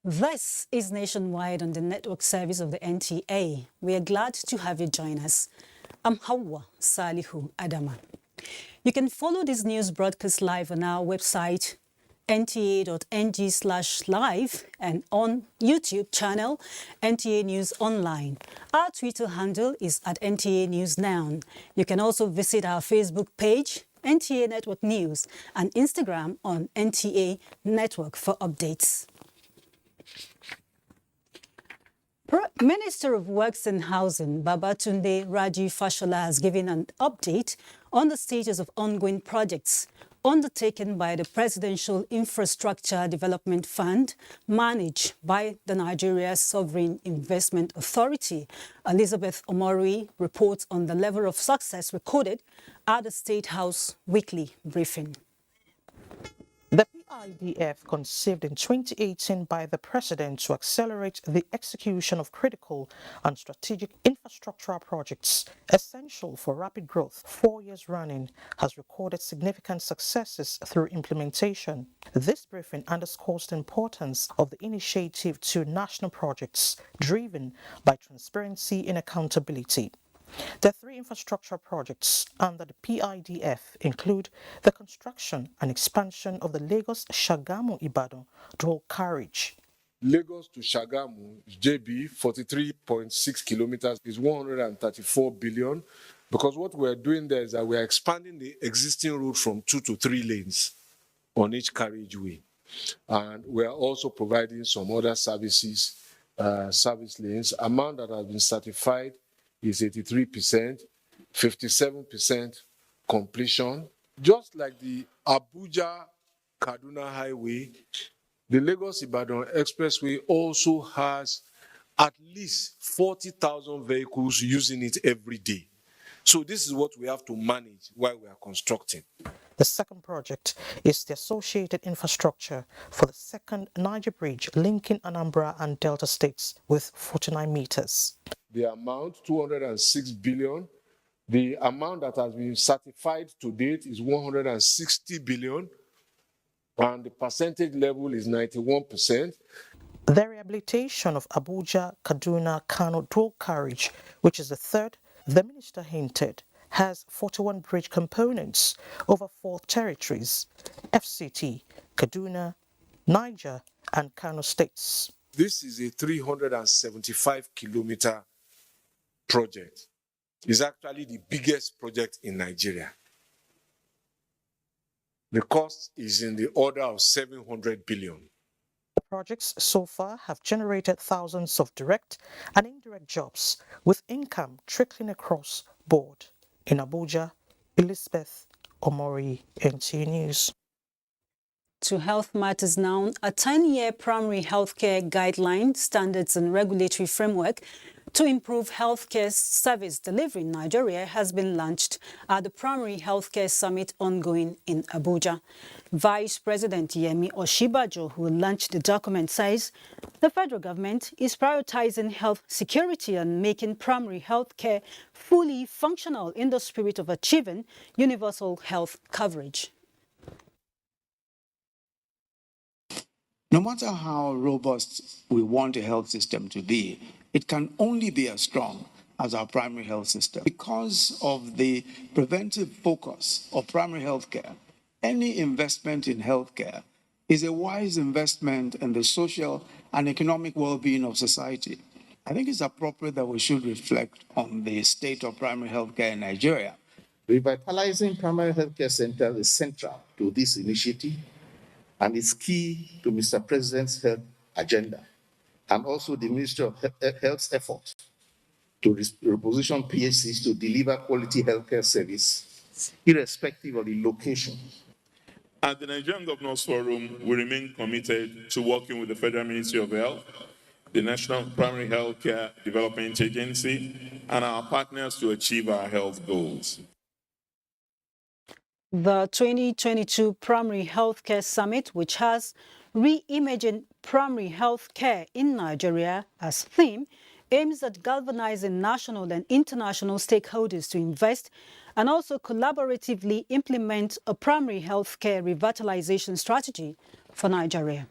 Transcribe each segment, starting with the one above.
This is Nationwide on the network service of the NTA. We are glad to have you join us. I'm Hawa Salihu Adama. You can follow this news broadcast live on our website, nta.ng/live, and on YouTube channel, NTA News Online. Our Twitter handle is @NTA News Now. You can also visit our Facebook page, NTA Network News, and Instagram on NTA Network for updates. Minister of Works and Housing, Babatunde Raji Fashola, has given an update on the status of ongoing projects undertaken by the Presidential Infrastructure Development Fund, managed by the Nigeria Sovereign Investment Authority. Elizabeth Omori reports on the level of success recorded at the State House weekly briefing. The PIDF, conceived in 2018 by the President to accelerate the execution of critical and strategic infrastructural projects essential for rapid growth 4 years running, has recorded significant successes through implementation. This briefing underscores the importance of the initiative to national projects driven by transparency and accountability. The 3 infrastructure projects under the PIDF include the construction and expansion of the Lagos-Shagamu-Ibadan dual carriage. Lagos to Shagamu, JB, 43.6 kilometers is 134 billion, because what we're doing there is that we're expanding the existing route from 2 to 3 lanes on each carriageway. And we're also providing some other services, service lanes. Amount that has been certified is 83%, 57% completion. Just like the Abuja-Kaduna Highway, the Lagos-Ibadan Expressway also has at least 40,000 vehicles using it every day. So this is what we have to manage while we are constructing. The second project is the associated infrastructure for the second Niger Bridge linking Anambra and Delta states with 49 meters. The amount, 206 billion. The amount that has been certified to date is 160 billion, and the percentage level is 91%. The rehabilitation of Abuja-Kaduna-Kano dual carriage, which is the third, the minister hinted, has 41 bridge components over 4 territories: FCT, Kaduna, Niger, and Kano states. This is a 375-kilometer project. It's actually the biggest project in Nigeria. The cost is in the order of 700 billion. The projects so far have generated thousands of direct and indirect jobs, with income trickling across board. In Abuja, Elizabeth Omori, NTA News. To health matters now, a 10-year primary healthcare guideline, standards and regulatory framework to improve healthcare service delivery in Nigeria has been launched at the Primary Healthcare Summit ongoing in Abuja. Vice President Yemi Oshibajo, who launched the document, says the federal government is prioritizing health security and making primary healthcare fully functional in the spirit of achieving universal health coverage. No matter how robust we want a health system to be, it can only be as strong as our primary health system. Because of the preventive focus of primary health care, any investment in healthcare is a wise investment in the social and economic well-being of society. I think it's appropriate that we should reflect on the state of primary healthcare in Nigeria. Revitalizing primary healthcare centers is central to this initiative and is key to Mr. President's health agenda and also the Ministry of Health's effort to reposition PHCs to deliver quality healthcare service, irrespective of the location. At the Nigerian Governors Forum, we remain committed to working with the Federal Ministry of Health, the National Primary Healthcare Development Agency, and our partners to achieve our health goals. The 2022 Primary Healthcare Summit, which has reimagined primary healthcare in Nigeria as theme, aims at galvanizing national and international stakeholders to invest and also collaboratively implement a primary healthcare revitalization strategy for Nigeria.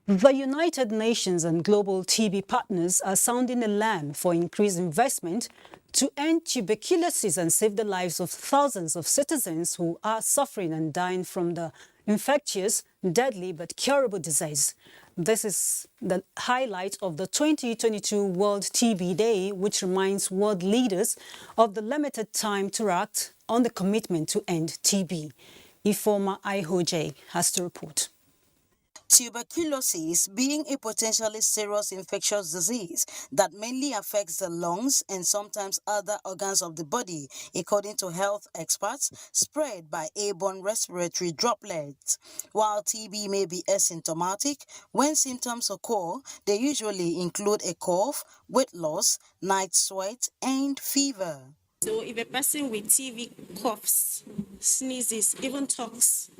The United Nations and global TB partners are sounding the alarm for increased investment to end tuberculosis and save the lives of thousands of citizens who are suffering and dying from the infectious, deadly but curable disease. This is the highlight of the 2022 World TB Day, which reminds world leaders of the limited time to act on the commitment to end TB. Ifoma Ihoje has to report. Tuberculosis being a potentially serious infectious disease that mainly affects the lungs and sometimes other organs of the body, according to health experts, spread by airborne respiratory droplets. While TB may be asymptomatic, when symptoms occur, they usually include a cough, weight loss, night sweat, and fever. So if a person with TB coughs, sneezes, even talks,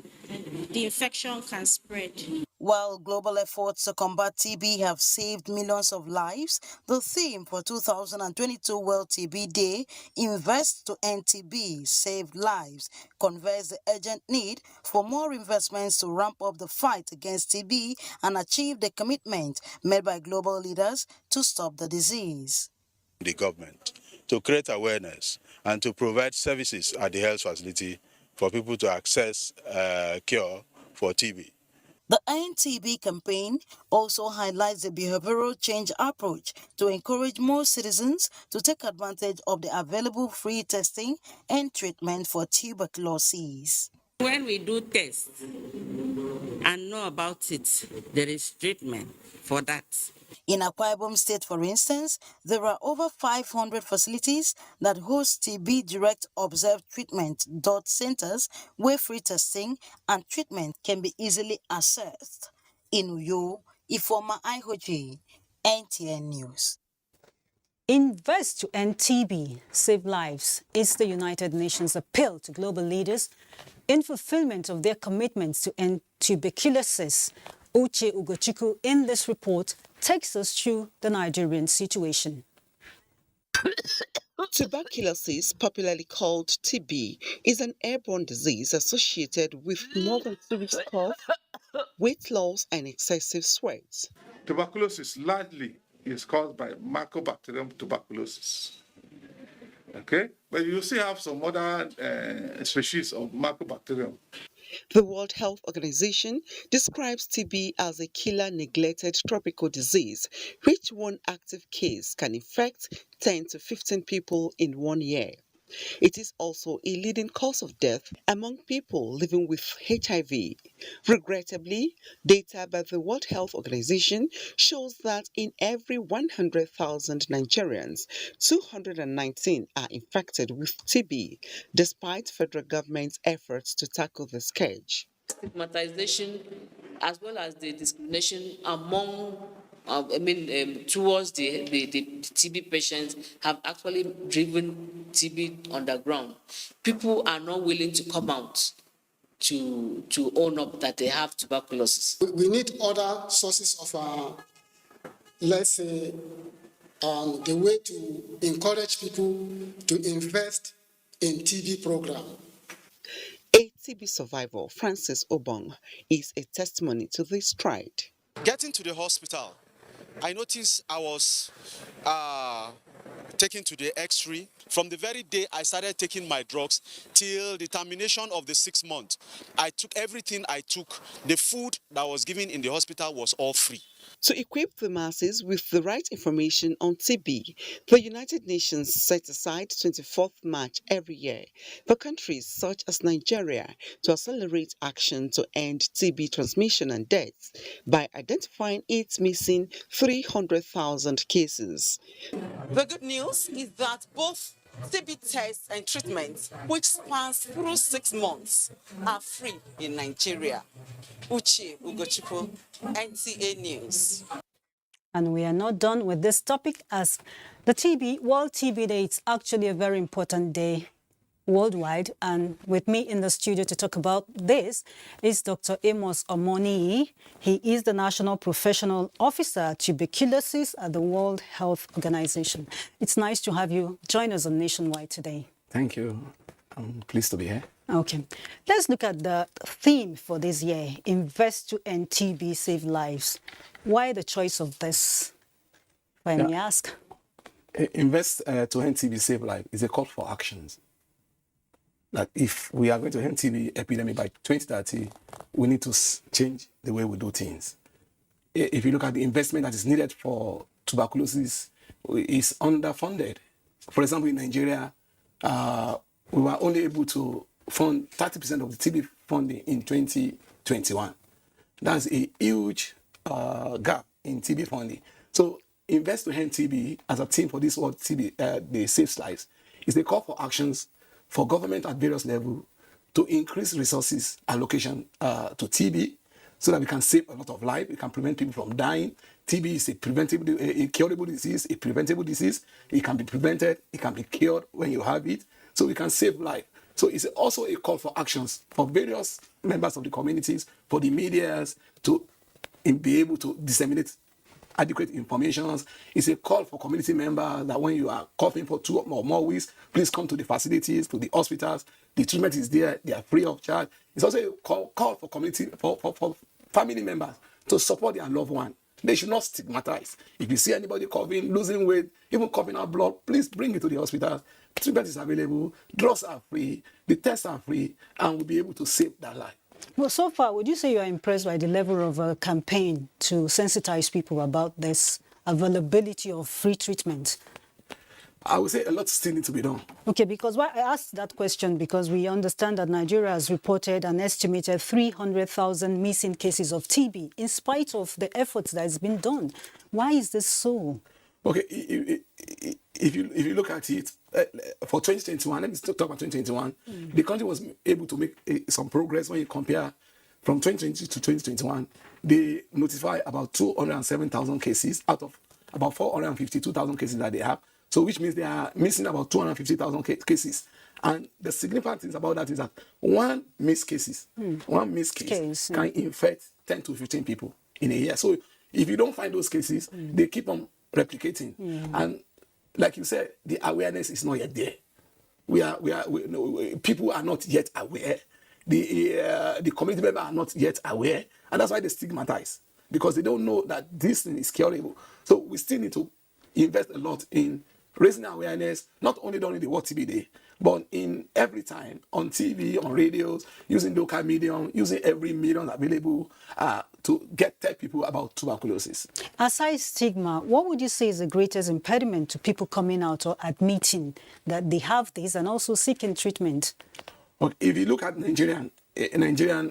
the infection can spread. While global efforts to combat TB have saved millions of lives, the theme for 2022 World TB Day, Invest to End TB, Save Lives, conveys the urgent need for more investments to ramp up the fight against TB and achieve the commitment made by global leaders to stop the disease. The government to create awareness and to provide services at the health facility for people to access cure for TB. The End TB campaign also highlights the behavioral change approach to encourage more citizens to take advantage of the available free testing and treatment for tuberculosis. When we do tests and know about it, there is treatment for that. In Akwa Ibom State, for instance, there are over 500 facilities that host TB Direct Observed Treatment centers where free testing and treatment can be easily accessed. In Uyo, Ifoma Ihoji, NTN News. Invest to end TB, save lives is the United Nations appeal to global leaders in fulfillment of their commitments to end tuberculosis. Uche Ugochukwu in this report takes us through the Nigerian situation. Tuberculosis, popularly called TB, is an airborne disease associated with northern serious cough, weight loss, and excessive sweat. Tuberculosis largely is caused by Mycobacterium tuberculosis. Okay, but you still have some other species of Mycobacterium. The World Health Organization describes TB as a killer neglected tropical disease, which one active case can infect 10 to 15 people in 1 year. It is also a leading cause of death among people living with HIV. Regrettably, data by the World Health Organization shows that in every 100,000 Nigerians, 219 are infected with TB, despite federal government's efforts to tackle the scourge. Stigmatization as well as the discrimination among towards the TB patients have actually driven TB underground. People are not willing to come out to own up that they have tuberculosis. We need other sources of, let's say, the way to encourage people to invest in TB program. A TB survivor, Francis Obong, is a testimony to this stride. Getting to the hospital, I noticed I was taken to the X-ray. From the very day I started taking my drugs till the termination of the 6 months, I took everything I took. The food that was given in the hospital was all free. To equip the masses with the right information on TB, the United Nations set aside 24th March every year for countries such as Nigeria to accelerate action to end TB transmission and deaths by identifying its missing 300,000 cases. The good news is that both TB tests and treatments, which spans through 6 months, are free in Nigeria. Uche Ugochukwu, NTA News. And we are not done with this topic, as the World TB Day is actually a very important day worldwide. And with me in the studio to talk about this is Dr. Amos Omoni. He is the National Professional Officer, Tuberculosis at the World Health Organization. It's nice to have you join us on Nationwide today. Thank you. I'm pleased to be here. Okay. Let's look at the theme for this year, Invest to End TB, Save Lives. Why the choice of this, if I may ask? Invest to End TB, Save Life is a call for actions. That if we are going to end TB epidemic by 2030, we need to change the way we do things. If you look at the investment that is needed for tuberculosis, is underfunded. For example, in Nigeria, we were only able to fund 30% of the TB funding in 2021. That's a huge gap in TB funding. So Invest to End TB as a team for this World TB, the Safe Lives, is a call for actions for government at various levels to increase resources allocation to TB so that we can save a lot of life. We can prevent people from dying. TB is a preventable, a curable disease, a preventable disease. It can be prevented. It can be cured when you have it. So we can save life. So it's also a call for actions for various members of the communities, for the medias to be able to disseminate adequate information. It's a call for community members that when you are coughing for 2 or more weeks, please come to the facilities, to the hospitals. The treatment is there. They are free of charge. It's also a call for community, for family members to support their loved one. They should not stigmatize. If you see anybody coughing, losing weight, even coughing out blood, please bring it to the hospital. Treatment is available. Drugs are free. The tests are free. And we'll be able to save that life. Well, so far, would you say you are impressed by the level of a campaign to sensitize people about this availability of free treatment? I would say a lot still needs to be done. Okay, because why I asked that question because we understand that Nigeria has reported an estimated 300,000 missing cases of TB in spite of the efforts that has been done. Why is this so? Okay, if you look at it, for 2021, let me talk about 2021, the country was able to make some progress when you compare from 2020 to 2021. They notify about 207,000 cases out of about 452,000 cases that they have. So which means they are missing about 250,000 cases. And the significant thing about that is that one missed case can infect 10 to 15 people in a year. So if you don't find those cases, they keep on replicating. And like you said, the awareness is not yet there. People are not yet aware. The community members are not yet aware. And that's why they stigmatize, because they don't know that this thing is curable. So we still need to invest a lot in raising awareness, not only during the World TB Day, but in every time, on TV, on radios, using local medium, using every medium available to tell people about tuberculosis. Aside stigma, what would you say is the greatest impediment to people coming out or admitting that they have this and also seeking treatment? Okay, if you look at Nigerian,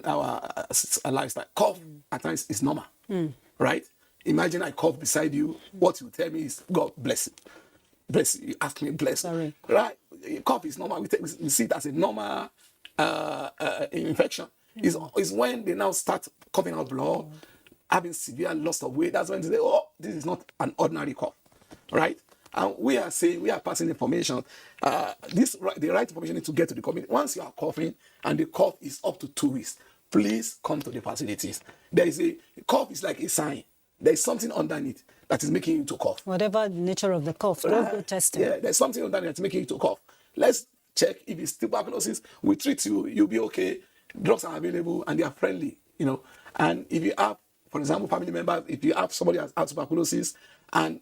our lifestyle, cough at times is normal, right? Imagine I cough beside you. What you tell me is, God bless you. Bless you. You ask me, bless you. Sorry. Right? Cough is normal. We see it as a normal infection. It's when they now start coughing out blood, having severe loss of weight. That's when they say, oh, this is not an ordinary cough, right? And we are saying, we are passing information. The right information needs to get to the community. Once you are coughing and the cough is up to 2 weeks, please come to the facilities. Cough is like a sign. There is something underneath that is making you to cough. Whatever the nature of the cough, go testing. Yeah, there's something underneath that's making you to cough. Let's check if it's tuberculosis. We treat you, you'll be okay. Drugs are available and they are friendly, And if you have, for example, family members, if you have somebody who has tuberculosis and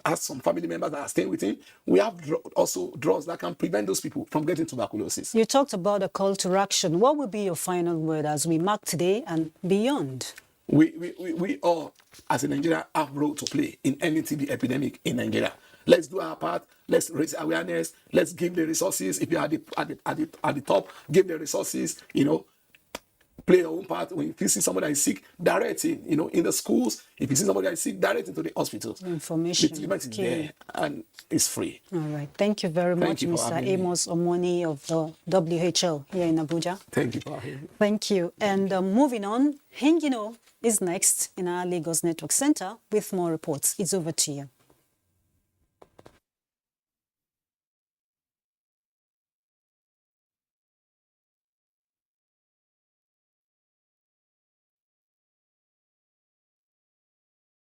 has some family members that are staying with him, we have also drugs that can prevent those people from getting tuberculosis. You talked about a call to action. What will be your final word as we mark today and beyond? We all, as a Nigeria, have role to play in any TB epidemic in Nigeria. Let's do our part. Let's raise awareness. Let's give the resources. If you are at the top, give the resources. Play your own part. When you see somebody that is sick, direct it. In the schools, if you see somebody that is sick, direct it to the hospitals. Information. The treatment is there and it's free. All right. Thank you very much, Mr. Amos Omoni of the WHO here in Abuja. Thank you for having me. Thank you. And moving on, Hingino is next in our Lagos Network Center with more reports. It's over to you.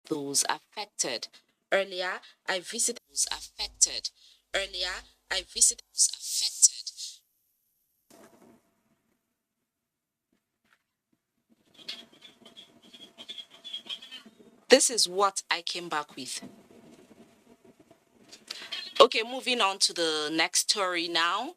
Those affected. Earlier, I visited those affected. Earlier, I visited those affected. This is what I came back with. Okay, moving on to the next story now.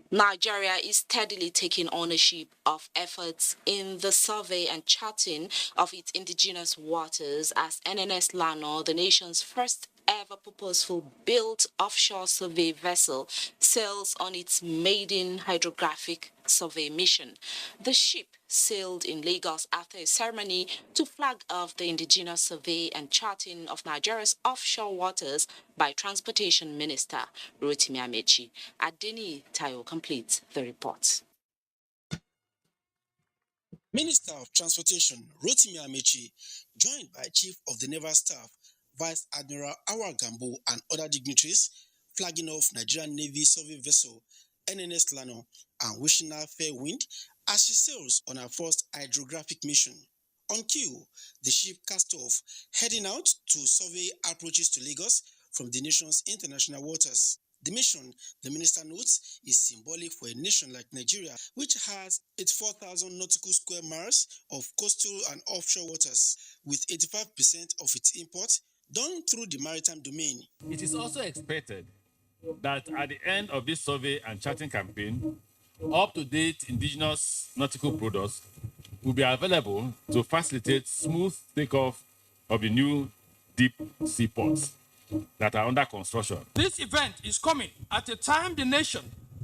Nigeria is steadily taking ownership of efforts in the survey and charting of its indigenous waters as NNS Lano, the nation's first ever purposeful built offshore survey vessel, sails on its maiden hydrographic survey mission. The ship sailed in Lagos after a ceremony to flag off the indigenous survey and charting of Nigeria's offshore waters by Transportation Minister Rotimi Amechi. Adeni Tayo completes the report. Minister of Transportation Rotimi Amechi, joined by Chief of the Naval Staff Vice Admiral Awal Gambo and other dignitaries, flagging off Nigerian Navy survey vessel NNS Lano and wishing her fair wind as she sails on her first hydrographic mission. On cue, the ship cast off, heading out to survey approaches to Lagos from the nation's international waters. The mission, the minister notes, is symbolic for a nation like Nigeria, which has 84,000 nautical square miles of coastal and offshore waters, with 85% of its imports done through the maritime domain. It is also expected that at the end of this survey and charting campaign, up-to-date indigenous nautical products will be available to facilitate smooth takeoff of the new deep sea ports that are under construction. This event is coming at a time the nation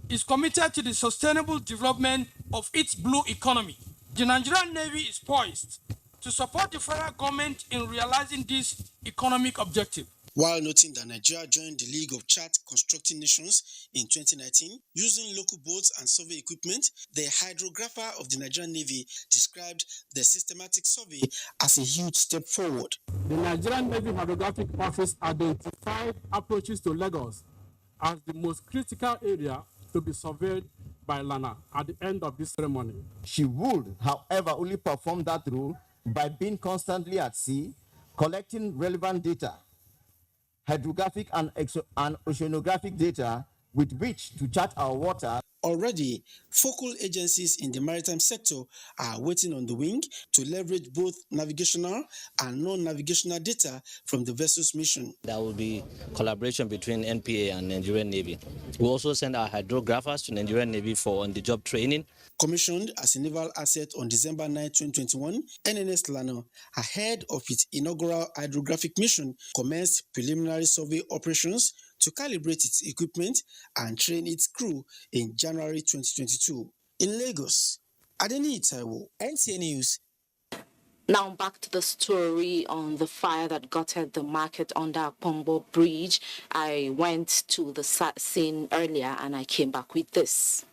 is committed to the sustainable development of its blue economy. The Nigerian Navy is poised to support the federal government in realizing this economic objective. While noting that Nigeria joined the League of Chart Constructing Nations in 2019, using local boats and survey equipment, the hydrographer of the Nigerian Navy described the systematic survey as a huge step forward. The Nigerian Navy Hydrographic Office identified approaches to Lagos as the most critical area to be surveyed by Lana at the end of this ceremony. She would, however, only perform that role by being constantly at sea, collecting relevant data, hydrographic and oceanographic data with which to chart our water. Already, focal agencies in the maritime sector are waiting on the wing to leverage both navigational and non-navigational data from the vessel's mission. There will be collaboration between NPA and Nigerian Navy. We also send our hydrographers to Nigerian Navy for on-the-job training. Commissioned as a naval asset on December 9, 2021, NNS Lano, ahead of its inaugural hydrographic mission, commenced preliminary survey operations to calibrate its equipment and train its crew in January 2022. In Lagos, Adeni Taiwo, NTA News. Now back to the story on the fire that gutted the market under Pombo Bridge. I went to the scene earlier and I came back with this.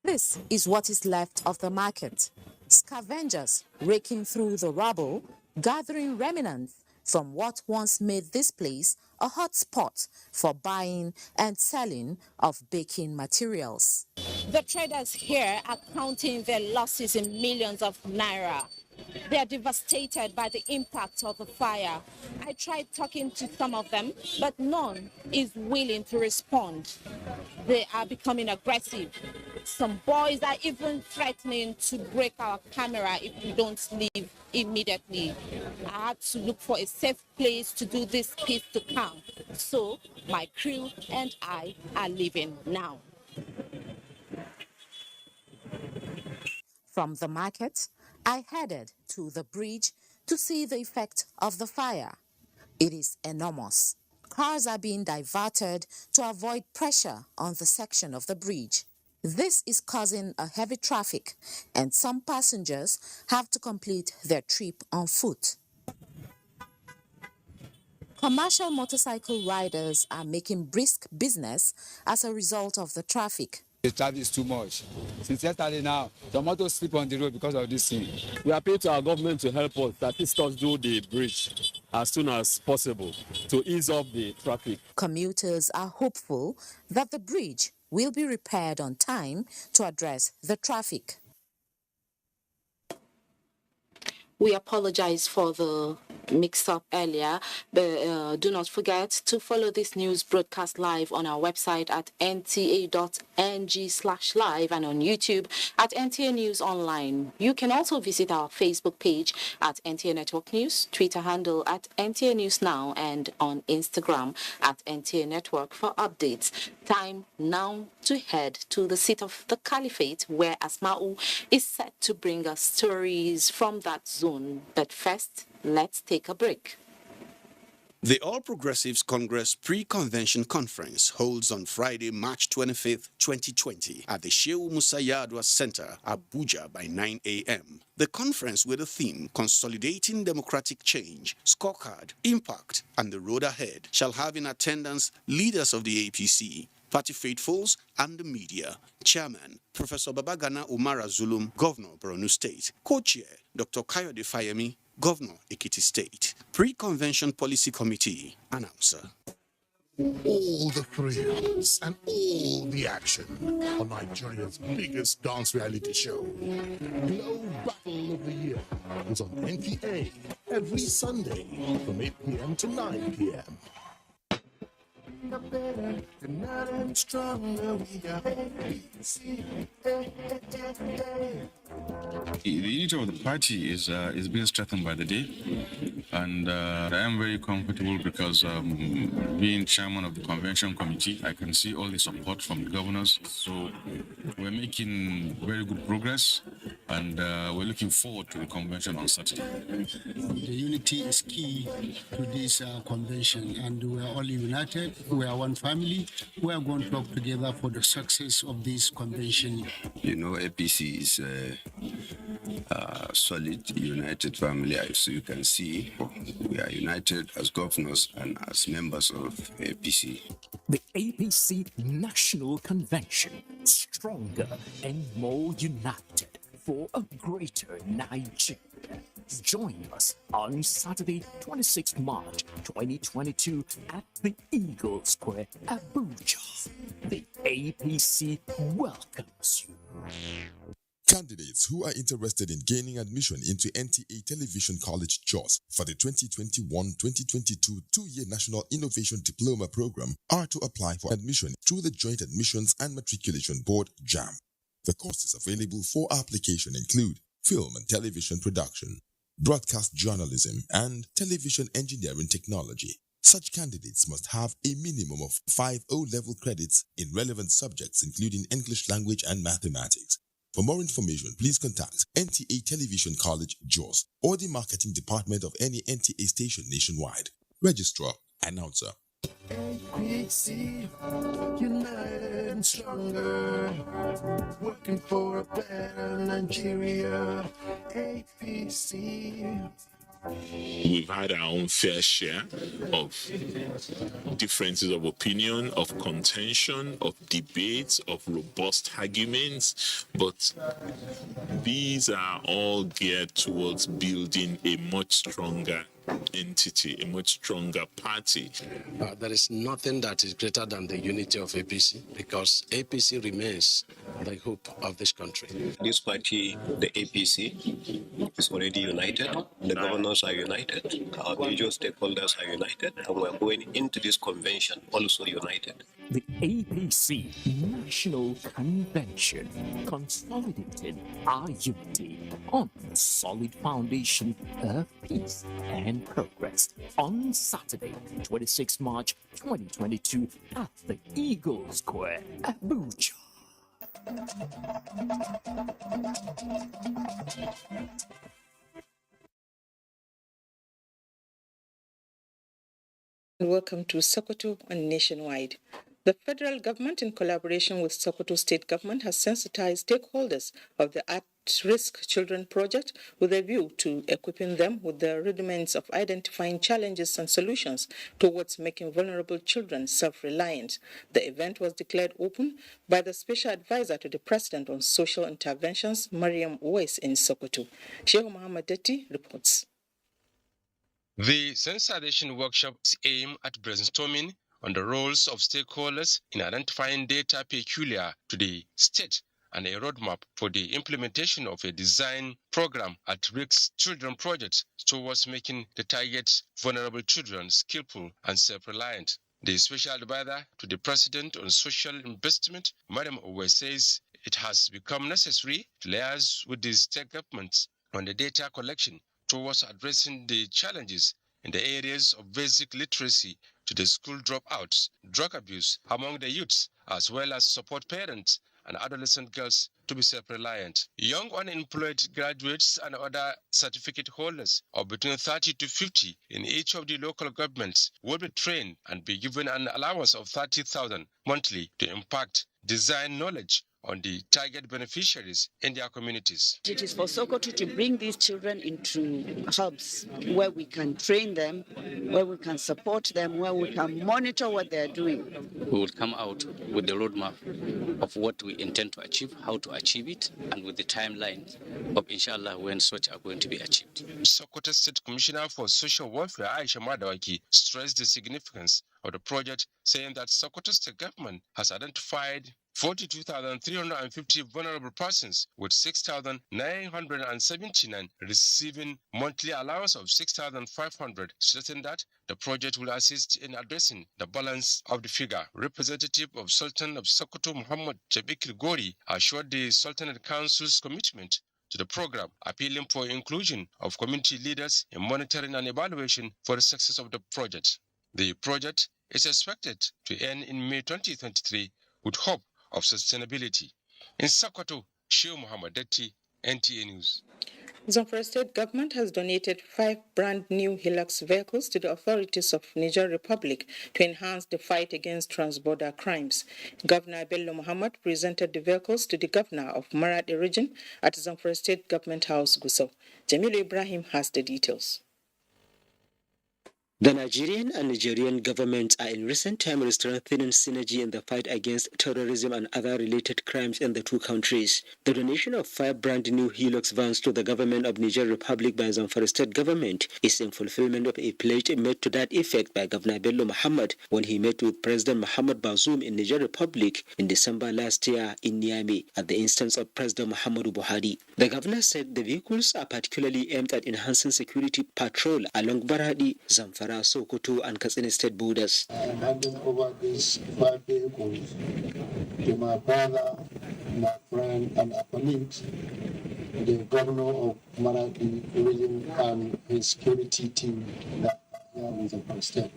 This is what is left of the market. Scavengers raking through the rubble, gathering remnants from what once made this place a hot spot for buying and selling of baking materials. The traders here are counting their losses in millions of naira. They are devastated by the impact of the fire. I tried talking to some of them, but none is willing to respond. They are becoming aggressive. Some boys are even threatening to break our camera if we don't leave immediately. I had to look for a safe place to do this piece to camp. So my crew and I are leaving now. From the market, I headed to the bridge to see the effect of the fire. It is enormous. Cars are being diverted to avoid pressure on the section of the bridge. This is causing a heavy traffic, and some passengers have to complete their trip on foot. Commercial motorcycle riders are making brisk business as a result of the traffic. The traffic is too much. Since yesterday now, the motos sleep on the road because of this thing. We appeal to our government to help us, that assist us do the bridge as soon as possible to ease up the traffic. Commuters are hopeful that the bridge will be repaired on time to address the traffic. We apologize for the mix-up earlier, but do not forget to follow this news broadcast live on our website at nta.ng/live and on YouTube at NTA News Online. You can also visit our Facebook page at NTA Network News, Twitter handle at NTA News Now, and on Instagram at NTA Network for updates. Time now to head to the seat of the Caliphate, where Asma'u is set to bring us stories from that zone. But first, let's take a break. The All Progressives Congress Pre-Convention Conference holds on Friday, March 25th, 2020 at the Shehu Musa Yadwa Center, Abuja by 9 a.m. The conference with the theme Consolidating Democratic Change, Scorecard, Impact, and the Road Ahead shall have in attendance leaders of the APC, party faithfuls, and the media. Chairman, Professor Babagana Umara Zulum, Governor, Borno State. Co-chair, Dr. Kayode Fayemi, Governor, Ekiti State. Pre-Convention Policy Committee, Announcer. All the thrills and all the action on Nigeria's biggest dance reality show. Glow Battle of the Year is on NTA every Sunday from 8 p.m. to 9 p.m. Better, tonight and stronger, we are ABC. The unity of the party is being strengthened by the day, and I am very comfortable because being chairman of the convention committee, I can see all the support from the governors. So we're making very good progress, and we're looking forward to the convention on Saturday. The unity is key to this convention, and we are all united. We are one family. We are going to work together for the success of this convention. You know, APC is a solid, united family. As you can see, we are united as governors and as members of APC. The APC National Convention, stronger and more united for a greater Nigeria. Join us on Saturday, 26 March 2022 at the Eagle Square, Abuja. The APC welcomes you. Candidates who are interested in gaining admission into NTA Television College Jos for the 2021-2022 two-year National Innovation Diploma Program are to apply for admission through the Joint Admissions and Matriculation Board, JAM. The courses available for application include film and television production, broadcast journalism, and television engineering technology. Such candidates must have a minimum of 5 O-level credits in relevant subjects including English language and mathematics. For more information, please contact NTA Television College, Jos, or the marketing department of any NTA station nationwide. Registrar, Announcer. APC, united and stronger, working for a better Nigeria. APC. We've had our own fair share of differences of opinion, of contention, of debates, of robust arguments, but these are all geared towards building a much stronger entity, a much stronger party. There is nothing that is greater than the unity of APC, because APC remains the hope of this country. This party, the APC, is already united. The governors are united. Our major stakeholders are united. And we're going into this convention also united. The APC National Convention consolidated our unity on a solid foundation of peace and progress on Saturday, 26 March 2022 at the Eagle Square, Abuja. Welcome to Sokoto and Nationwide. The federal government, in collaboration with Sokoto state government, has sensitized stakeholders of the At-Risk Children project with a view to equipping them with the rudiments of identifying challenges and solutions towards making vulnerable children self-reliant. The event was declared open by the Special Advisor to the President on Social Interventions, Mariam Uwais, in Sokoto. Sheikh Muhammad Detti reports. The sensitization workshop is aimed at brainstorming on the roles of stakeholders in identifying data peculiar to the state and a roadmap for the implementation of a design program at risk children project towards making the target vulnerable children skillful and self-reliant. The special advisor to the president on social investment, Madam Owe, says it has become necessary to liaise with the state governments on the data collection towards addressing the challenges in the areas of basic literacy to the school dropouts, drug abuse among the youths, as well as support parents and adolescent girls to be self-reliant. Young unemployed graduates and other certificate holders of between 30 to 50 in each of the local governments will be trained and be given an allowance of 30,000 monthly to impact design knowledge on the target beneficiaries in their communities. It is for Sokoto to bring these children into hubs where we can train them, where we can support them, where we can monitor what they're doing. We will come out with the roadmap of what we intend to achieve, how to achieve it, and with the timeline of inshallah when such are going to be achieved. Sokoto State Commissioner for Social Welfare Aisha Madawaki stressed the significance of the project, saying that Sokoto State government has identified 42,350 vulnerable persons, with 6,979 receiving monthly allowance of 6,500, stating that the project will assist in addressing the balance of the figure. Representative of Sultan of Sokoto, Muhammad Jabikir Gori, assured the Sultanate Council's commitment to the program, appealing for inclusion of community leaders in monitoring and evaluation for the success of the project. The project is expected to end in May 2023 with hope of sustainability. In Sokoto, Sheikh Muhammad Detti, NTA News. Zamfara State government has donated 5 brand new Hilux vehicles to the authorities of Niger Republic to enhance the fight against transborder crimes. Governor Bello Muhammad presented the vehicles to the governor of Maradi region at Zamfara State Government House, Gusau. Jamilu Ibrahim has the details. The Nigerian and Nigerian governments are in recent time strengthening synergy in the fight against terrorism and other related crimes in the two countries. The donation of 5 brand new Hilux vans to the government of Niger Republic by Zamfara State government is in fulfillment of a pledge made to that effect by Governor Bello Muhammad when he met with President Muhammad Bazoum in Niger Republic in December last year in Niamey at the instance of President Muhammadu Buhari. The governor said the vehicles are particularly aimed at enhancing security patrol along Baradi, Zamfara, Sokoto and Katsina state borders. I am handing over these 5 vehicles to my brother, my friend and our colleagues, the governor of Maradi region and his security team that are here in the state.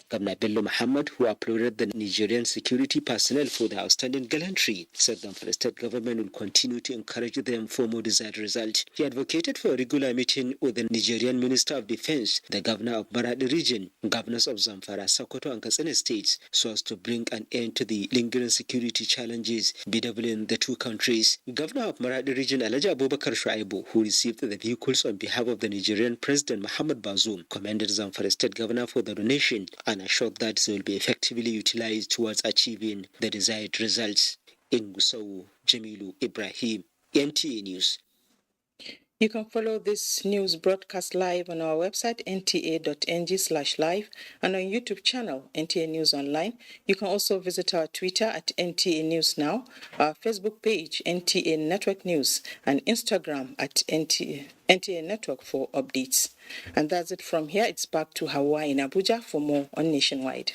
Governor Bello Muhammad, who applauded the Nigerian security personnel for their outstanding gallantry, said the state government will continue to encourage them for more desired result. He advocated for a regular meeting with the Nigerian Minister of Defense, the governor of Maradi region, governors of Zamfara, Sokoto and Katsina states, so as to bring an end to the lingering security challenges bedeviling the two countries. Governor of Maradi region, Alhaji Abubakar Shuaibu, who received the vehicles on behalf of the Nigerian President Muhammad Bazoum, commended Zamfara state governor for the donation and assured that they will be effectively utilized towards achieving the desired results. In Gusau, Jamilu Ibrahim, NTA News. You can follow this news broadcast live on our website nta.ng/live and on YouTube channel NTA News Online. You can also visit our Twitter at NTA News Now, our Facebook page NTA Network News, and Instagram at NTA Network for updates. And that's it from here. It's back to Hawaii in Abuja for more on Nationwide.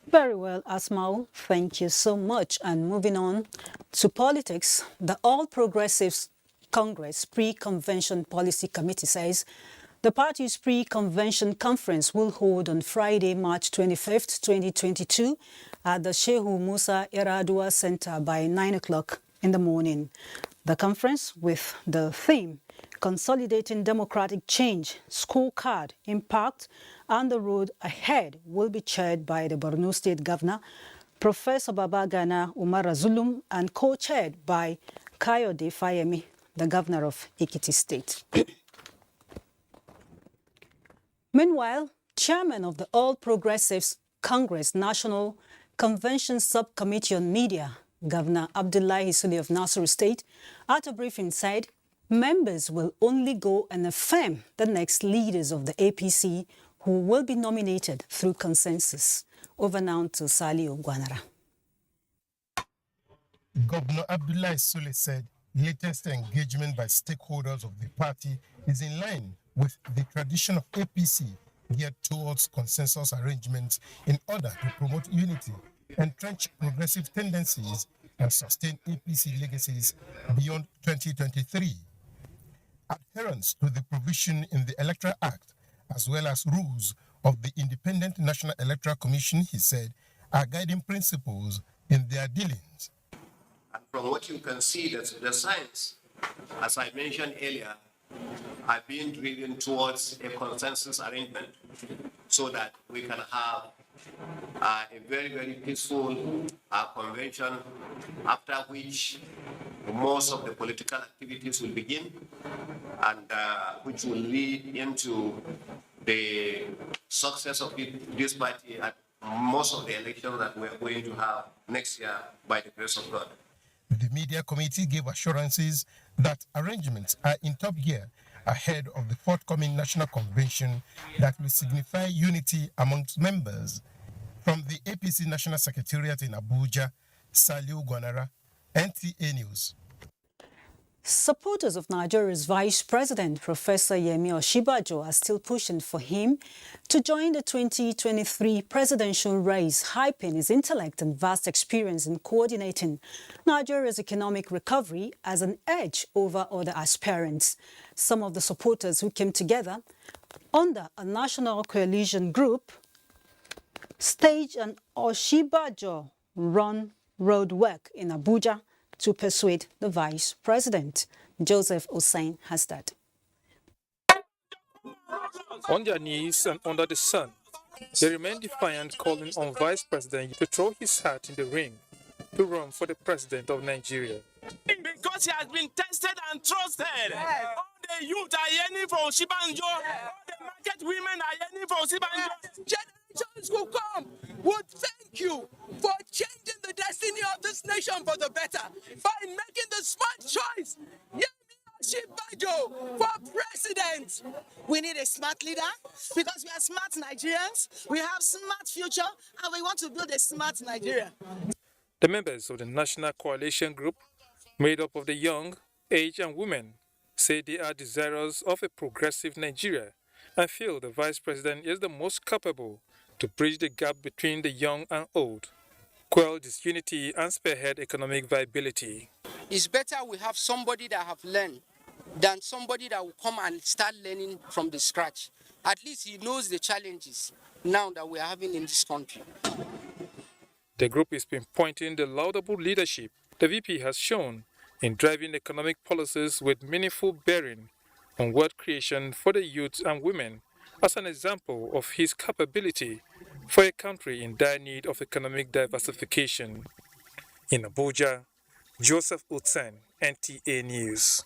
Very well, Asmau. Thank you so much. And moving on to politics, the All Progressives Congress Pre-Convention Policy Committee says the party's pre-convention conference will hold on Friday, March 25th, 2022 at the Shehu Musa Iradua Center by 9 o'clock in the morning. The conference, with the theme Consolidating Democratic Change, Scorecard, Impact, and the Road Ahead, will be chaired by the Borno State Governor, Professor Babagana Umar Zulum, and co-chaired by Kayode Fayemi, the Governor of Ekiti State. Meanwhile, Chairman of the All Progressives Congress National Convention Subcommittee on Media, Governor Abdullahi Sule of Nasser State, at a briefing said members will only go and affirm the next leaders of the APC who will be nominated through consensus. Over now to Saliu Gwanara. Governor Abdullahi Sule said latest engagement by stakeholders of the party is in line with the tradition of APC geared towards consensus arrangements in order to promote unity, entrench progressive tendencies, and sustain APC legacies beyond 2023. Adherence to the provision in the Electoral Act, as well as rules of the Independent National Electoral Commission, he said, are guiding principles in their dealings. And from what you can see, that the signs, as I mentioned earlier, are being driven towards a consensus arrangement so that we can have a very, very peaceful convention, after which most of the political activities will begin and which will lead into the success of this party at most of the elections that we're going to have next year by the grace of God. The media committee gave assurances that arrangements are in top gear ahead of the forthcoming national convention that will signify unity amongst members. From the APC National Secretariat in Abuja, Saliu Gwanara, NTA News. Supporters of Nigeria's Vice President, Professor Yemi Osinbajo, are still pushing for him to join the 2023 presidential race, hyping his intellect and vast experience in coordinating Nigeria's economic recovery as an edge over other aspirants. Some of the supporters who came together under a national coalition group staged an Osinbajo-run road work in Abuja to persuade the vice president. Joseph Hussein has that. On their knees and under the sun, they remain defiant, calling on Vice President to throw his hat in the ring to run for the president of Nigeria. Because he has been tested and trusted. Yes. All the youth are yearning for Osinbajo. All the market women are yearning for Osinbajo. Generations who come would thank you for changing the destiny of this nation for the better by making the smart choice. Yemi Osinbajo for president. We need a smart leader because we are smart Nigerians. We have smart future and we want to build a smart Nigeria. The members of the National Coalition Group, made up of the young, aged and women, say they are desirous of a progressive Nigeria and feel the vice president is the most capable to bridge the gap between the young and old, quell disunity and spearhead economic viability. It's better we have somebody that have learned than somebody that will come and start learning from the scratch. At least he knows the challenges now that we are having in this country. The group is pinpointing the laudable leadership the VP has shown in driving economic policies with meaningful bearing on wealth creation for the youth and women as an example of his capability for a country in dire need of economic diversification. In Abuja, Joseph Hussein, NTA News.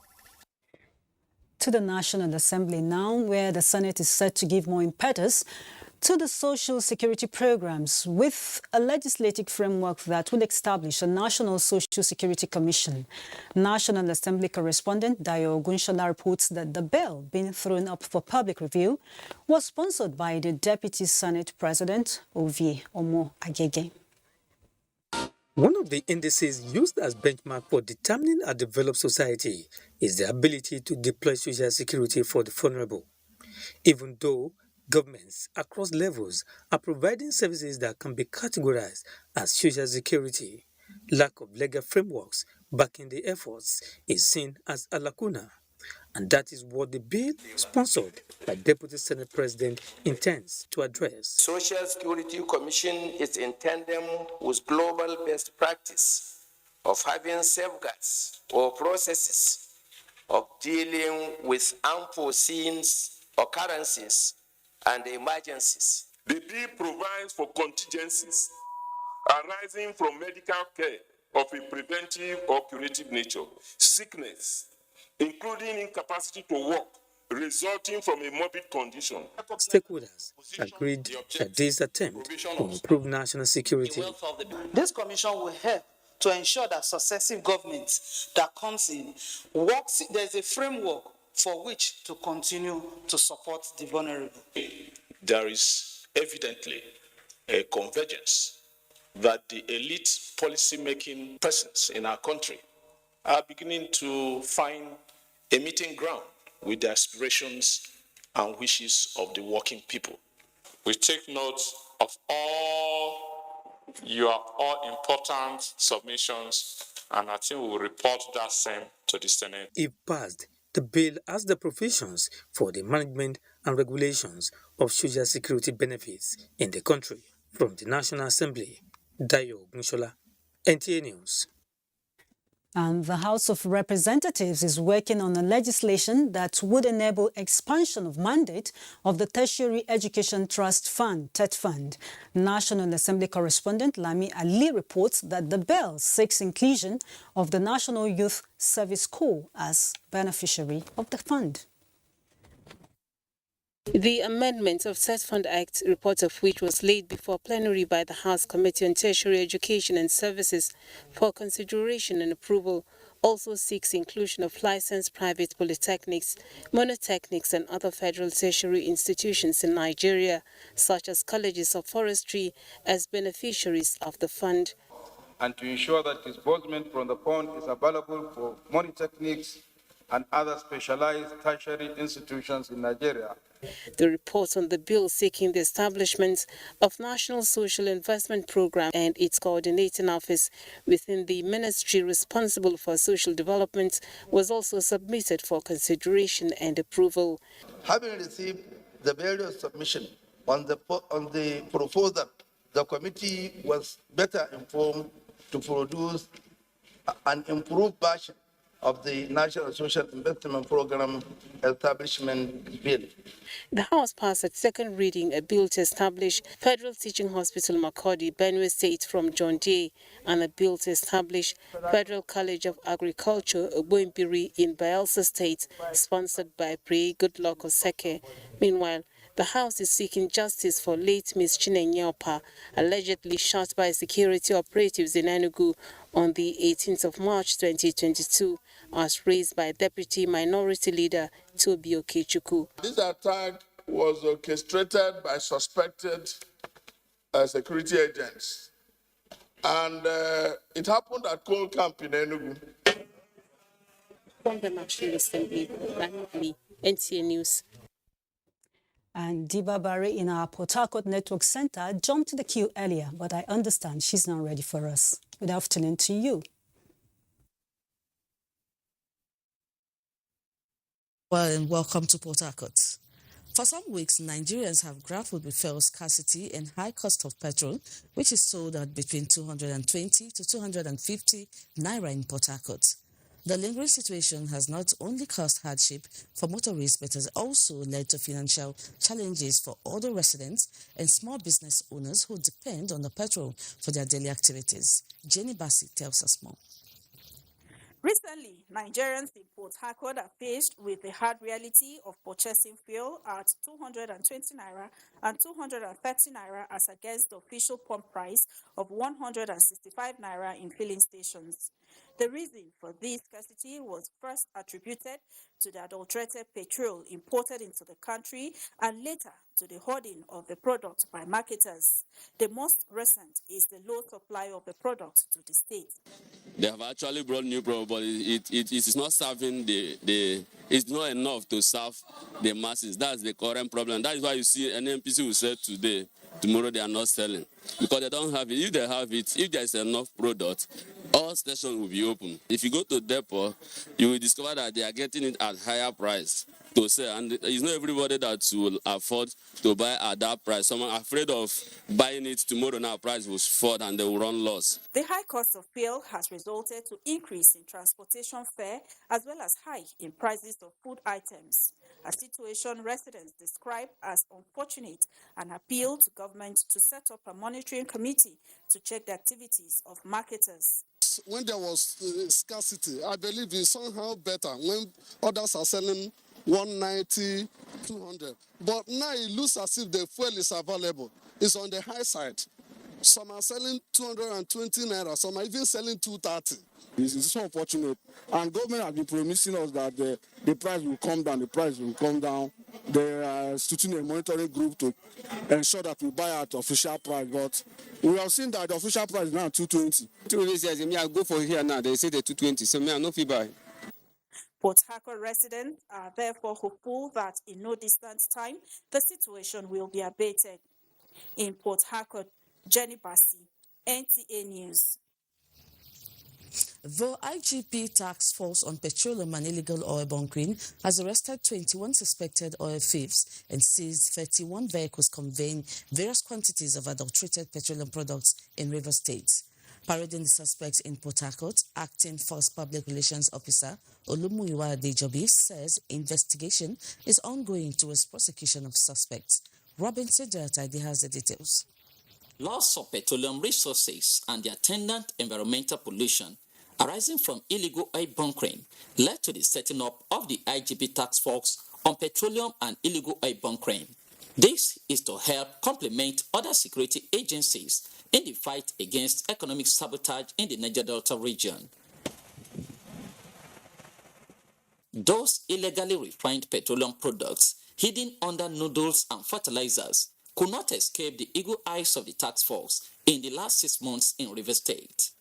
To the National Assembly now, where the Senate is set to give more impetus to the social security programs with a legislative framework that will establish a National Social Security Commission. National Assembly correspondent Dayo Ogunshola reports that the bill being thrown up for public review was sponsored by the Deputy Senate President, Ovie Omo-Agege. One of the indices used as benchmark for determining a developed society is the ability to deploy social security for the vulnerable. Even though governments across levels are providing services that can be categorized as social security, lack of legal frameworks backing the efforts is seen as a lacuna. And that is what the bill, sponsored by Deputy Senate President, intends to address. Social Security Commission is in tandem with global best practice of having safeguards or processes of dealing with unforeseen occurrences and emergencies. The bill provides for contingencies arising from medical care of a preventive or curative nature, sickness, including incapacity to work resulting from a morbid condition. Stakeholders agreed that this attempt will improve national security. This commission will help to ensure that successive governments that comes in works. There's a framework for which to continue to support the vulnerable. There is evidently a convergence that the elite policy-making persons in our country are beginning to find a meeting ground with the aspirations and wishes of the working people. We take note of all your important submissions, and I think we will report that same to the Senate. If passed, the bill has the provisions for the management and regulations of social security benefits in the country. From the National Assembly, Dayo Mushola, NTA News. And the House of Representatives is working on a legislation that would enable expansion of mandate of the Tertiary Education Trust Fund, TET Fund. National Assembly correspondent Lami Ali reports that the bill seeks inclusion of the National Youth Service Corps as beneficiary of the fund. The amendment of Said Fund Act, report of which was laid before plenary by the House Committee on Tertiary Education and Services for consideration and approval, also seeks inclusion of licensed private polytechnics, monotechnics and other federal tertiary institutions in Nigeria, such as colleges of forestry, as beneficiaries of the fund. And to ensure that disbursement from the fund is available for monotechnics and other specialized tertiary institutions in Nigeria. The report on the bill seeking the establishment of National Social Investment Program and its coordinating office within the ministry responsible for social development was also submitted for consideration and approval. Having received the various submissions on the proposal, the committee was better informed to produce an improved version of the National Social Investment Program Establishment Bill. The House passed at second reading a bill to establish Federal Teaching Hospital Makurdi, Benue State from John Day, and a bill to establish Federal College of Agriculture, Oboimbiri in Bayelsa State, sponsored by Pre Goodluck Oseke. Meanwhile, the House is seeking justice for late Ms. Chinenyeopa, allegedly shot by security operatives in Enugu on the 18th of March 2022, as raised by Deputy Minority Leader Tobi Okechukwu. This attack was orchestrated by suspected security agents, and it happened at coal camp in Enugu. From the National Assembly, NTA News. And Diba Barre in our Port Harcourt Network Center jumped to the queue earlier, but I understand she's not ready for us. Good afternoon to you. Well, and welcome to Port Harcourt. For some weeks, Nigerians have grappled with fuel scarcity and high cost of petrol, which is sold at between 220 to 250 naira in Port Harcourt. The lingering situation has not only caused hardship for motorists, but has also led to financial challenges for other residents and small business owners who depend on the petrol for their daily activities. Jenny Bassi tells us more. Recently, Nigerians in Port Harcourt are faced with the hard reality of purchasing fuel at 220 naira and 230 naira as against the official pump price of 165 naira in filling stations. The reason for this scarcity was first attributed to the adulterated petrol imported into the country and later to the hoarding of the product by marketers. The most recent is the low supply of the product to the state. They have actually brought new product, but it is not serving it's not enough to serve the masses. That's the current problem. That is why you see an NPC will say today, tomorrow they are not selling, because they don't have it. If they have it, if there is enough product, all stations will be open. If you go to depot, you will discover that they are getting it at higher price to sell, and it's not everybody that will afford to buy at that price. Some are afraid of buying it tomorrow. Now price will fall and they will run loss. The high cost of fuel has resulted to increase in transportation fare as well as high in prices of food items, a situation residents describe as unfortunate and appeal to government to set up a monitoring committee to check the activities of marketers. When there was scarcity, I believe it's somehow better when others are selling 190, 200. But now it looks as if the fuel is available. It's on the high side. Some are selling 220 naira, some are even selling 230. This is so unfortunate. And government has been promising us that the price will come down, They are instituting a monitoring group to ensure that we buy at official price. But we have seen that the official price is now 220. 2 days, I go for here now. They say the 220, so me I no fit buy. Port Harcourt residents are therefore hopeful that in no distant time, the situation will be abated. In Port Harcourt, Jenny Bassi, NTA News. The IGP Task Force on Petroleum and Illegal Oil Bunkering has arrested 21 suspected oil thieves and seized 31 vehicles conveying various quantities of adulterated petroleum products in Rivers State. Parading the suspects in Port Harcourt, Acting First Public Relations Officer Olumuyiwa Adejobi says investigation is ongoing towards prosecution of suspects. Robinson Jataide has the details. Loss of petroleum resources and the attendant environmental pollution arising from illegal oil bunkering led to the setting up of the IGP Task Force on Petroleum and Illegal Oil Bunkering. This is to help complement other security agencies in the fight against economic sabotage in the Niger Delta region. Those illegally refined petroleum products hidden under noodles and fertilizers could not escape the eagle eyes of the task force in the last 6 months in Rivers State.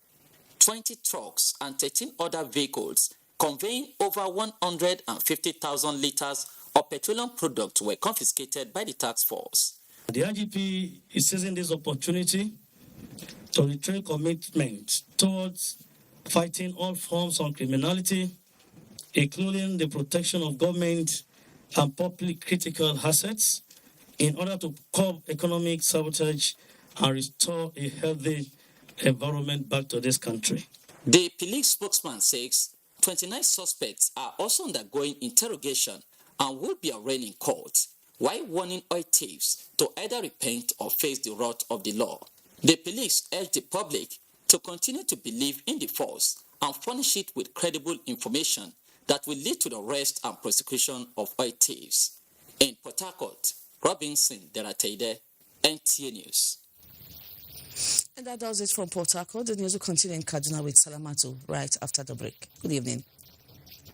20 trucks and 13 other vehicles conveying over 150,000 liters of petroleum products were confiscated by the task force. The IGP is seizing this opportunity to retrain commitment towards fighting all forms of criminality, including the protection of government and public critical assets, in order to curb economic sabotage and restore a healthy environment back to this country. The police spokesman says 29 suspects are also undergoing interrogation and will be arraigned in court, while warning oil thieves to either repent or face the wrath of the law. The police urge the public to continue to believe in the force and furnish it with credible information that will lead to the arrest and prosecution of oil thieves. In Port Harcourt, Robinson Derateide, NTA News. And that does it from Port Harcourt. The news will continue in Kaduna with Salamatu right after the break. Good evening.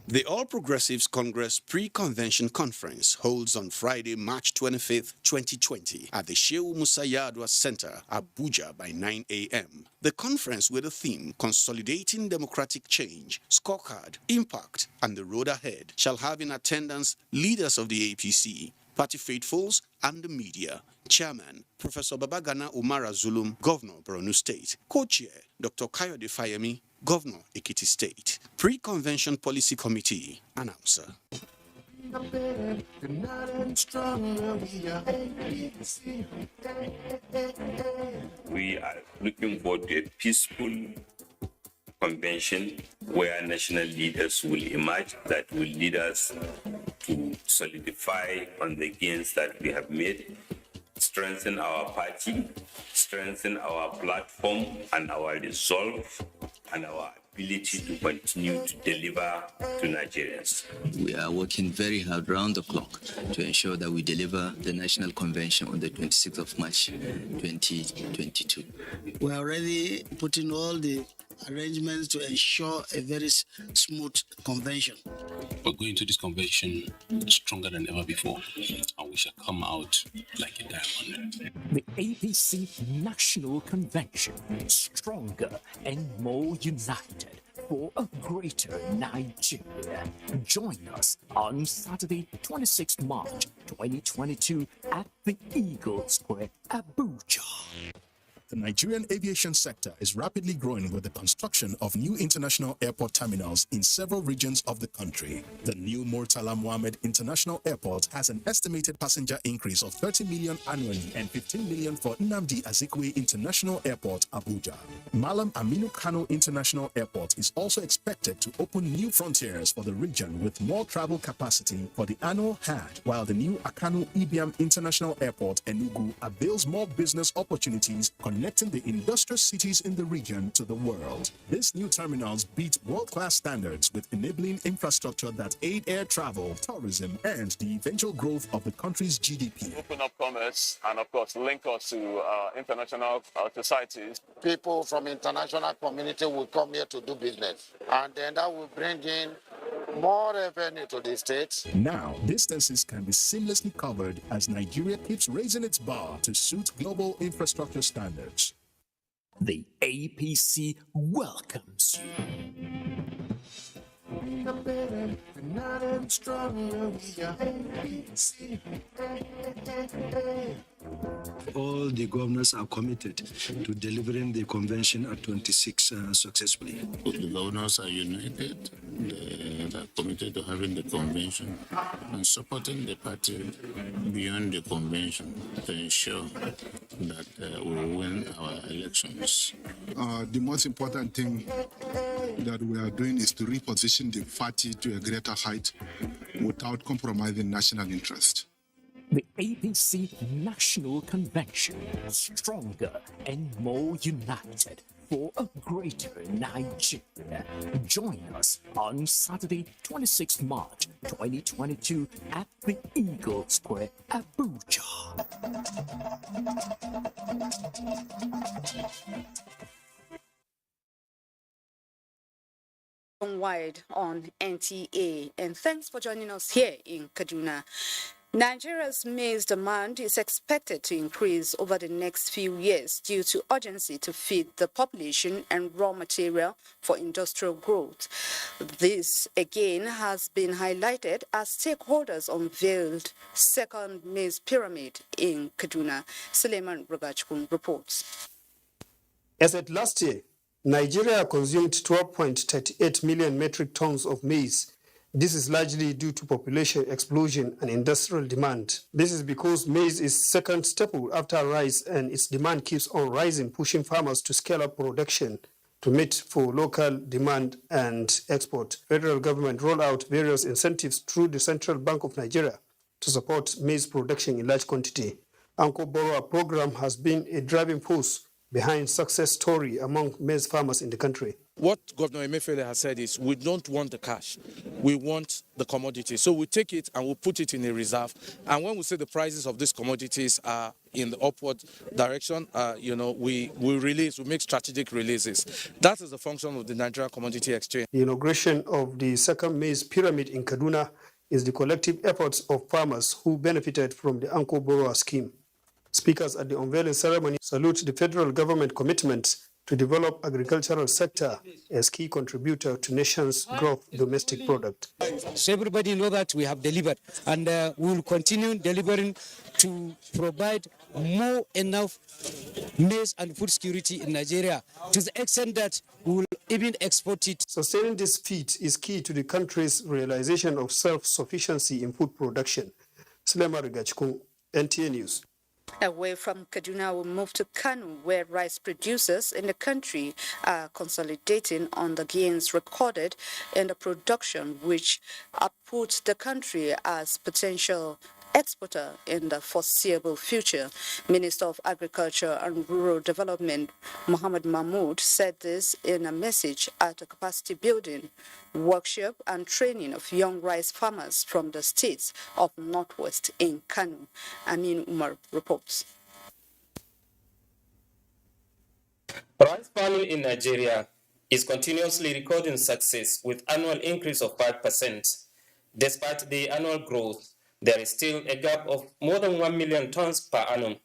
The All Progressives Congress Pre-Convention Conference holds on Friday, March 25th, 2020 at the Shehu Musa Yadwa Center, Abuja by 9 a.m. The conference with the theme Consolidating Democratic Change, Scorecard, Impact, and the Road Ahead shall have in attendance leaders of the APC, party faithfuls, and the media. Chairman, Professor Babagana Umara Zulum, Governor, Borno State. Co-chair, Dr. Kayode Fayemi, Governor, Ekiti State. Pre-Convention Policy Committee, Announcer. We are looking forward to a peaceful convention where national leaders will emerge that will lead us to solidify on the gains that we have made, strengthen our party, strengthen our platform and our resolve and our ability to continue to deliver to Nigerians. We are working very hard round the clock to ensure that we deliver the National Convention on the 26th of March 2022. We are already putting all the arrangements to ensure a very smooth convention. We're going to this convention stronger than ever before, and we shall come out like a diamond. The APC National Convention, stronger and more united for a greater Nigeria. Join us on Saturday, 26th March 2022 at the Eagle Square, Abuja. The Nigerian aviation sector is rapidly growing with the construction of new international airport terminals in several regions of the country. The new Murtala Mohammed International Airport has an estimated passenger increase of 30 million annually and 15 million for Nnamdi Azikiwe International Airport, Abuja. Malam Aminu Kano International Airport is also expected to open new frontiers for the region with more travel capacity for the annual Hajj, while the new Akanu Ibiam International Airport, Enugu, avails more business opportunities connecting the industrial cities in the region to the world. These new terminals beat world-class standards with enabling infrastructure that aid air travel, tourism, and the eventual growth of the country's GDP. Open up commerce and, of course, link us to international societies. People from international community will come here to do business, and then that will bring in more revenue to the state. Now, distances can be seamlessly covered as Nigeria keeps raising its bar to suit global infrastructure standards. The APC welcomes you. We are better, not and stronger. We are APC. All the governors are committed to delivering the convention at 26 successfully. The governors are united. They are committed to having the convention and supporting the party beyond the convention to ensure that we will win our elections. The most important thing that we are doing is to reposition the party to a greater height without compromising national interest. The APC National Convention, stronger and more united for a greater Nigeria. Join us on Saturday, 26 March 2022 at the Eagle Square, Abuja. Wide on NTA, and thanks for joining us here in Kaduna. Nigeria's maize demand is expected to increase over the next few years due to urgency to feed the population and raw material for industrial growth. This again has been highlighted as stakeholders unveiled second maize pyramid in Kaduna. Suleiman Rogachkun reports. As at last year, Nigeria consumed 12.38 million metric tons of maize. This is largely due to population explosion and industrial demand. This is because maize is second staple after rice, and its demand keeps on rising, pushing farmers to scale up production to meet for local demand and export. Federal government rolled out various incentives through the Central Bank of Nigeria to support maize production in large quantity. Anko Borrower program has been a driving force behind success story among maize farmers in the country. What Governor Emefiele has said is we don't want the cash, we want the commodity. So we take it and we put it in a reserve. And when we say the prices of these commodities are in the upward direction, we release, we make strategic releases. That is the function of the Nigerian Commodity Exchange. The inauguration of the second maize pyramid in Kaduna is the collective efforts of farmers who benefited from the Anko Borrower scheme. Speakers at the unveiling ceremony salute the federal government commitment to develop agricultural sector as key contributor to nation's growth domestic product. So everybody know that we have delivered, and we will continue delivering to provide more enough maize and food security in Nigeria to the extent that we will even export it. Sustaining this feat is key to the country's realization of self-sufficiency in food production. Sulema Rigachkun, NTA News. Away from Kaduna, we move to Kano, where rice producers in the country are consolidating on the gains recorded in the production, which put the country as potential exporter in the foreseeable future. Minister of Agriculture and Rural Development, Mohammed Mahmoud, said this in a message at a capacity building workshop and training of young rice farmers from the states of Northwest in Kano. Amin Umar reports. Rice farming in Nigeria is continuously recording success with annual increase of 5%. Despite the annual growth, there is still a gap of more than 1 million tons per annum.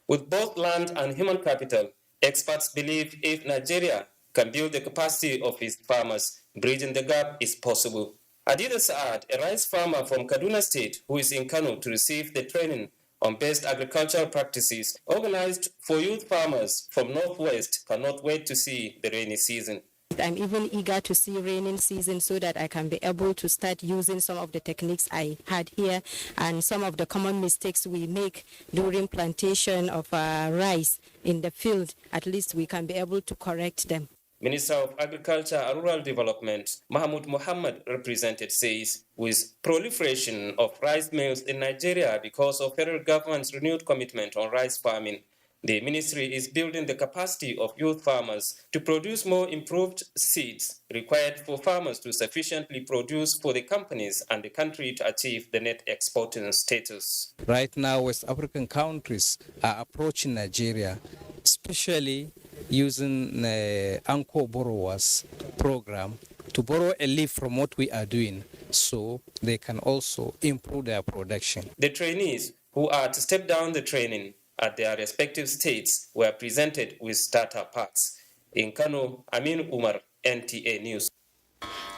With both land and human capital, experts believe if Nigeria can build the capacity of its farmers, bridging the gap is possible. Adida Saad, a rice farmer from Kaduna State who is in Kano to receive the training, on best agricultural practices organized for youth farmers from Northwest cannot wait to see the rainy season. I'm even eager to see raining season so that I can be able to start using some of the techniques I had here and some of the common mistakes we make during plantation of rice in the field. At least we can be able to correct them. Minister of Agriculture and Rural Development, Mahmoud Mohammed, represented, says with proliferation of rice mills in Nigeria because of federal government's renewed commitment on rice farming, the ministry is building the capacity of youth farmers to produce more improved seeds required for farmers to sufficiently produce for the companies and the country to achieve the net exporting status. Right now, West African countries are approaching Nigeria, especially using the Anchor Borrowers program to borrow a leaf from what we are doing so they can also improve their production. The trainees who are to step down the training at their respective states were presented with starter packs. In Kano, Amin Umar, NTA News.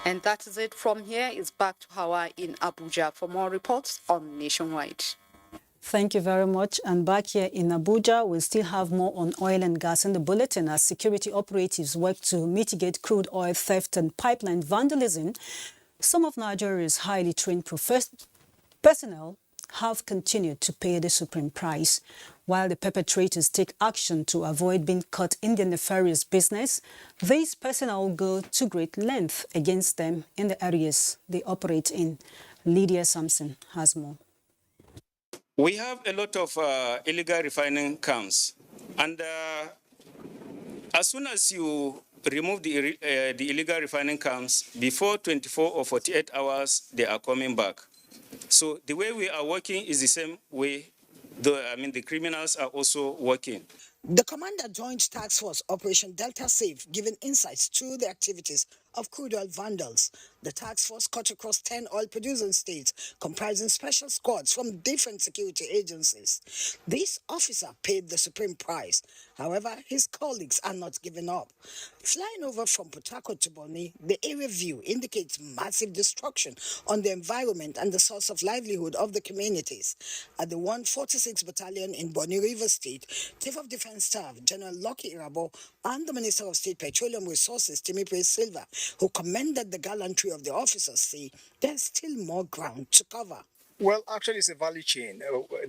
And that is it from here. It's back to Hawa in Abuja for more reports on Nationwide. Thank you very much. And back here in Abuja, we'll still have more on oil and gas in the bulletin as security operatives work to mitigate crude oil theft and pipeline vandalism. Some of Nigeria's highly trained personnel have continued to pay the supreme price. While the perpetrators take action to avoid being caught in their nefarious business, these personnel go to great length against them in the areas they operate in. Lydia Sampson has more. We have a lot of illegal refining camps, and as soon as you remove the illegal refining camps, before 24 or 48 hours, they are coming back. So the way we are working is the same way the criminals are also working. The Commander Joint Task Force Operation Delta Safe giving insights to the activities of crude oil vandals. The task force cut across 10 oil-producing states, comprising special squads from different security agencies. This officer paid the supreme price. However, his colleagues are not giving up. Flying over from Port Harcourt to Bonny, the area view indicates massive destruction on the environment and the source of livelihood of the communities. At the 146th Battalion in Bonny River State, Chief of Defense Staff General Lucky Irabo and the Minister of State Petroleum Resources Timothy Silva, who commended the gallantry of the officers, say there's still more ground to cover. Well, actually, it's a value chain.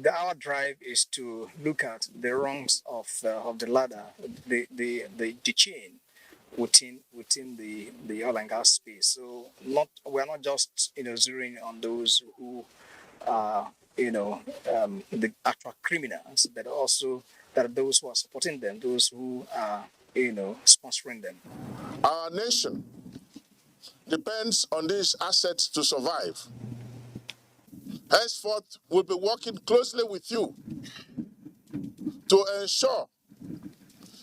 Our drive is to look at the rungs of the ladder, the chain within the oil and gas space. So we're not just zeroing on those who are the actual criminals, but also that are those who are supporting them, those who are sponsoring them. Our nation depends on these assets to survive. Henceforth, we'll be working closely with you to ensure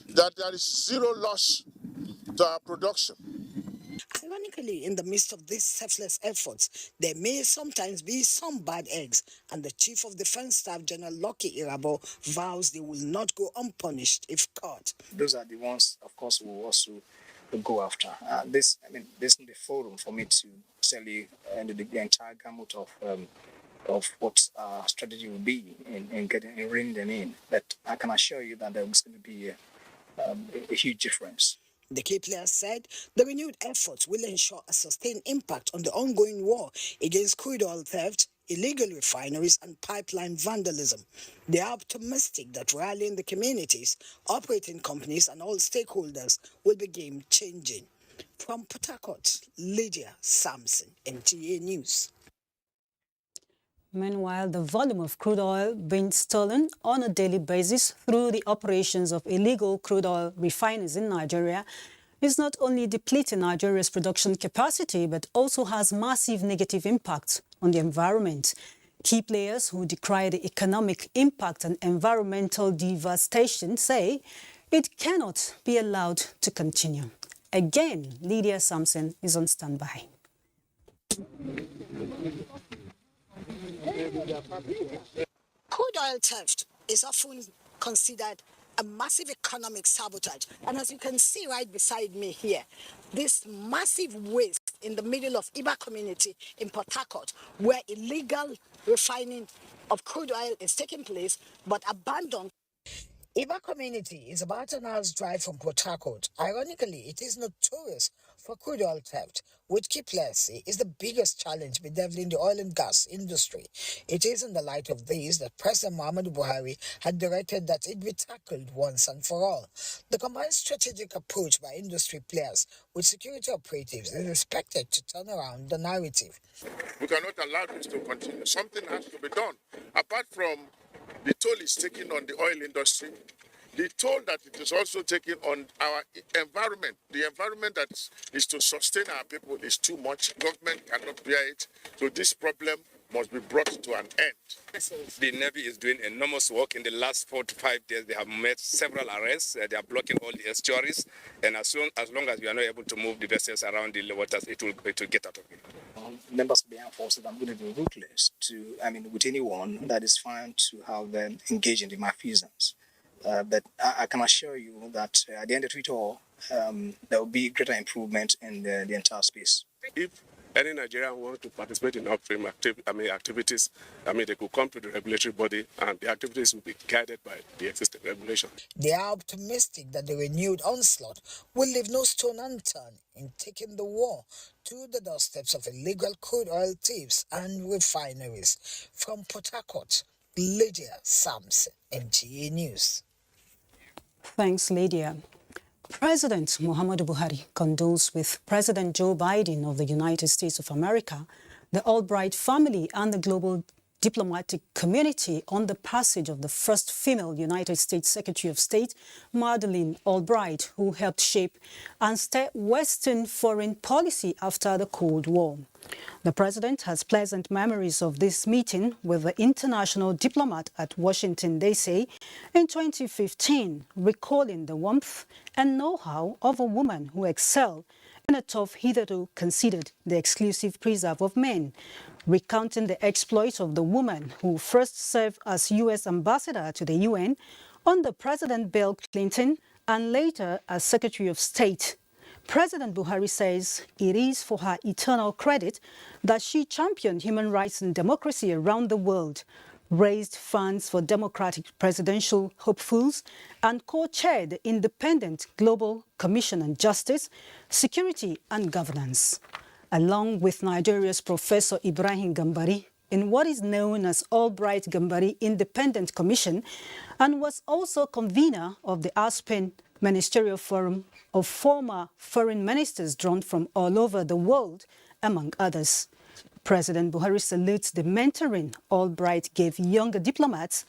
that there is zero loss to our production. Ironically, in the midst of these selfless efforts, there may sometimes be some bad eggs, and the Chief of Defense Staff General Lucky Irabo vows they will not go unpunished if caught. Those are the ones, of course, we will also go after. This is the forum for me to tell you the entire gamut of what our strategy will be in reining them in. But I can assure you that there's going to be a huge difference. The key player said the renewed efforts will ensure a sustained impact on the ongoing war against crude oil theft, illegal refineries and pipeline vandalism. They are optimistic that rallying the communities, operating companies and all stakeholders will be game-changing. From Port Harcourt, Lydia Sampson, NTA News. Meanwhile, the volume of crude oil being stolen on a daily basis through the operations of illegal crude oil refineries in Nigeria is not only depleting Nigeria's production capacity, but also has massive negative impact on the environment. Key players who decry the economic impact and environmental devastation say it cannot be allowed to continue. Again, Lydia Sampson is on standby. Crude oil theft is often considered a massive economic sabotage. And as you can see right beside me here, this massive waste in the middle of Iba community in Port Harcourt, where illegal refining of crude oil is taking place, but abandoned. Iba community is about an hour's drive from Port Harcourt. Ironically, it is notorious for crude oil theft, which Kiplesi is the biggest challenge bedeviling the oil and gas industry. It is in the light of these that President Muhammadu Buhari had directed that it be tackled once and for all. The combined strategic approach by industry players with security operatives is expected to turn around the narrative. We cannot allow this to continue. Something has to be done. Apart from the toll it's taking on the oil industry, the toll that it is also taking on our environment. The environment that is to sustain our people is too much. Government cannot bear it. So this problem must be brought to an end. The Navy is doing enormous work. In the last 4 to 5 days, they have made several arrests. They are blocking all the estuaries. And as long as we are not able to move the vessels around the waters, it will get out of here. Members of the armed forces are going to be ruthless with anyone that is found to have engaged in the malfeasance. But I can assure you that at the end of it all, there will be greater improvement in the entire space. If any Nigerian wants to participate in upstream activities, they could come to the regulatory body and the activities will be guided by the existing regulation. They are optimistic that the renewed onslaught will leave no stone unturned in taking the war to the doorsteps of illegal crude oil thieves and refineries. From Port Harcourt, Lydia Samson, NTA News. Thanks, Lydia. President Muhammadu Buhari condoles with President Joe Biden of the United States of America, the Albright family, and the global diplomatic community on the passage of the first female United States Secretary of State, Madeleine Albright, who helped shape and steer Western foreign policy after the Cold War. The president has pleasant memories of this meeting with the international diplomat at Washington, D.C. in 2015, recalling the warmth and know-how of a woman who excelled in a tough hitherto considered the exclusive preserve of men, recounting the exploits of the woman who first served as U.S. ambassador to the UN under President Bill Clinton and later as Secretary of State. President Buhari says it is for her eternal credit that she championed human rights and democracy around the world, raised funds for democratic presidential hopefuls, and co-chaired the Independent Global Commission on Justice, Security and Governance, along with Nigeria's Professor Ibrahim Gambari, in what is known as Albright Gambari Independent Commission, and was also convener of the Aspen Ministerial Forum of former foreign ministers drawn from all over the world, among others. President Buhari salutes the mentoring Albright gave younger diplomats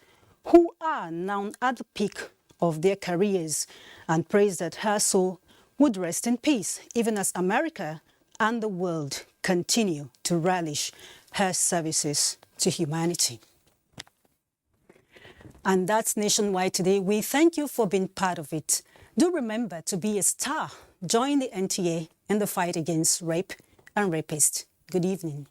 who are now at the peak of their careers, and praised that her soul would rest in peace, even as America and the world continue to relish her services to humanity. And that's Nationwide today. We thank you for being part of it. Do remember to be a star. Join the NTA in the fight against rape and rapists. Good evening.